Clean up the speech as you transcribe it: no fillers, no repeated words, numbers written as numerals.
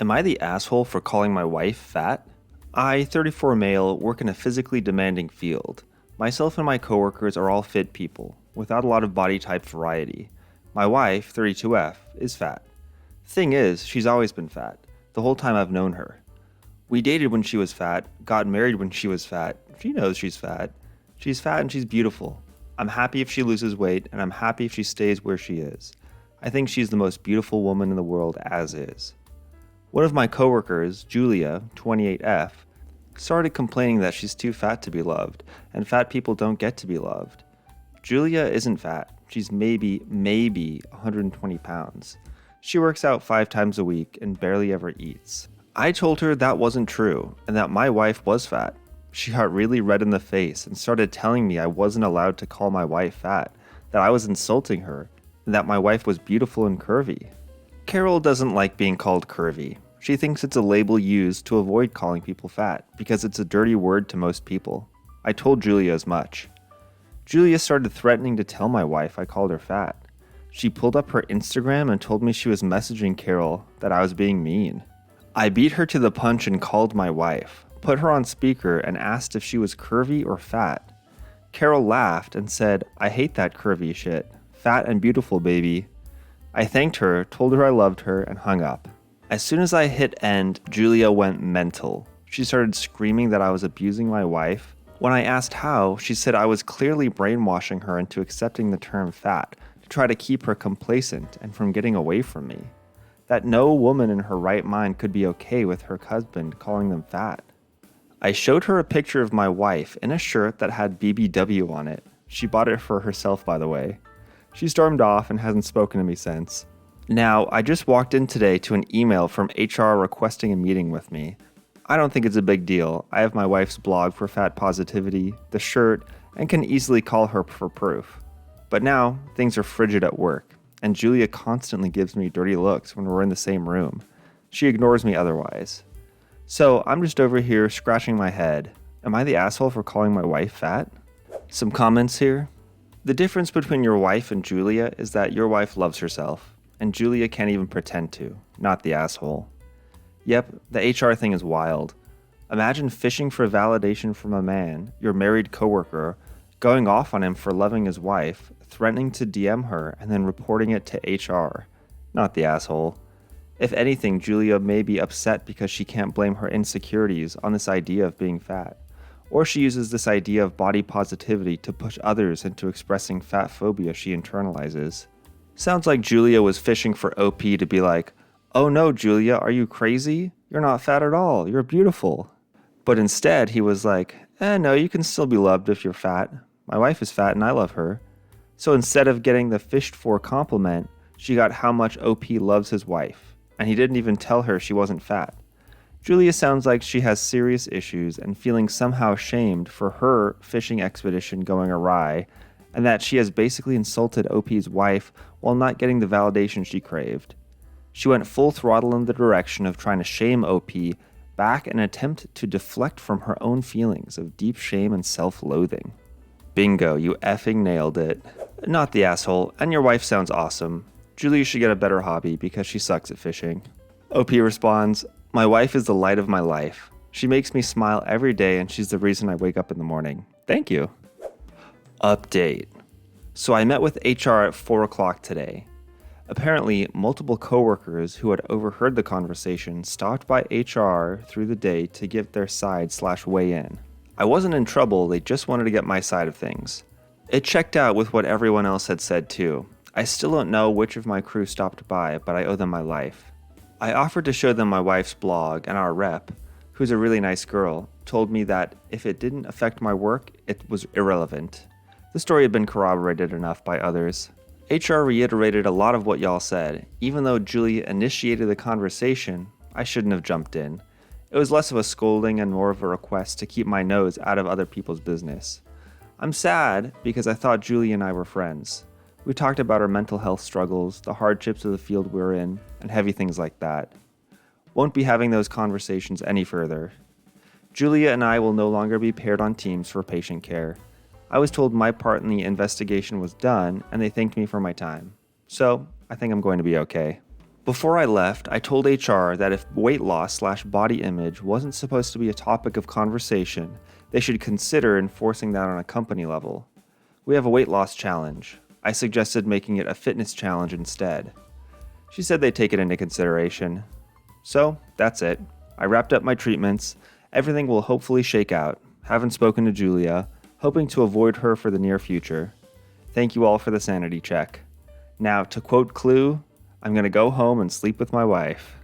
Am I the asshole for calling my wife fat? I, 34 male, work in a physically demanding field. Myself and my coworkers are all fit people, without a lot of body type variety. My wife, 32F, is fat. Thing is, she's always been fat, the whole time I've known her. We dated when she was fat, got married when she was fat. She knows she's fat. She's fat and she's beautiful. I'm happy if she loses weight, and I'm happy if she stays where she is. I think she's the most beautiful woman in the world as is. One of my coworkers, Julia, 28F, started complaining that she's too fat to be loved, and fat people don't get to be loved. Julia isn't fat. She's maybe 120 pounds. She works out 5 times a week and barely ever eats. I told her that wasn't true, and that my wife was fat. She got really red in the face and started telling me I wasn't allowed to call my wife fat, that I was insulting her, and that my wife was beautiful and curvy. Carol doesn't like being called curvy. She thinks it's a label used to avoid calling people fat, because it's a dirty word to most people. I told Julia as much. Julia started threatening to tell my wife I called her fat. She pulled up her Instagram and told me she was messaging Carol that I was being mean. I beat her to the punch and called my wife, put her on speaker and asked if she was curvy or fat. Carol laughed and said, "I hate that curvy shit. Fat and beautiful, baby." I thanked her, told her I loved her, and hung up. As soon as I hit end, Julia went mental. She started screaming that I was abusing my wife. When I asked how, she said I was clearly brainwashing her into accepting the term fat to try to keep her complacent and from getting away from me. That no woman in her right mind could be okay with her husband calling them fat. I showed her a picture of my wife in a shirt that had BBW on it. She bought it for herself, by the way. She stormed off and hasn't spoken to me since. Now, I just walked in today to an email from HR requesting a meeting with me. I don't think it's a big deal. I have my wife's blog for fat positivity, the shirt, and can easily call her for proof. But now, things are frigid at work, and Julia constantly gives me dirty looks when we're in the same room. She ignores me otherwise. So I'm just over here scratching my head. Am I the asshole for calling my wife fat? Some comments here. The difference between your wife and Julia is that your wife loves herself, and Julia can't even pretend to, not the asshole. Yep, the HR thing is wild. Imagine fishing for validation from a man, your married coworker, going off on him for loving his wife, threatening to DM her, and then reporting it to HR. Not the asshole. If anything, Julia may be upset because she can't blame her insecurities on this idea of being fat. Or she uses this idea of body positivity to push others into expressing fat phobia she internalizes. Sounds like Julia was fishing for OP to be like, "Oh no, Julia, are you crazy? You're not fat at all, you're beautiful." But instead, he was like, no, you can still be loved if you're fat. My wife is fat and I love her. So instead of getting the fished for compliment, she got how much OP loves his wife. And he didn't even tell her she wasn't fat. Julia sounds like she has serious issues and feeling somehow shamed for her fishing expedition going awry, and that she has basically insulted OP's wife while not getting the validation she craved. She went full throttle in the direction of trying to shame OP back in an attempt to deflect from her own feelings of deep shame and self-loathing. Bingo, you effing nailed it. Not the asshole, and your wife sounds awesome. Julia should get a better hobby because she sucks at fishing. OP responds, "My wife is the light of my life. She makes me smile every day and she's the reason I wake up in the morning. Thank you." Update. So I met with HR at 4 o'clock today. Apparently, multiple coworkers who had overheard the conversation stopped by HR through the day to give their side/weigh in. I wasn't in trouble, they just wanted to get my side of things. It checked out with what everyone else had said too. I still don't know which of my crew stopped by, but I owe them my life. I offered to show them my wife's blog, and our rep, who's a really nice girl, told me that if it didn't affect my work, it was irrelevant. The story had been corroborated enough by others. HR reiterated a lot of what y'all said. Even though Julia initiated the conversation, I shouldn't have jumped in. It was less of a scolding and more of a request to keep my nose out of other people's business. I'm sad because I thought Julia and I were friends. We talked about our mental health struggles, the hardships of the field we're in, and heavy things like that. Won't be having those conversations any further. Julia and I will no longer be paired on teams for patient care. I was told my part in the investigation was done, and they thanked me for my time. So, I think I'm going to be okay. Before I left, I told HR that if weight loss/body image wasn't supposed to be a topic of conversation, they should consider enforcing that on a company level. We have a weight loss challenge. I suggested making it a fitness challenge instead. She said they'd take it into consideration. So, that's it. I wrapped up my treatments. Everything will hopefully shake out. Haven't spoken to Julia, hoping to avoid her for the near future. Thank you all for the sanity check. Now, to quote Clue, I'm gonna go home and sleep with my wife.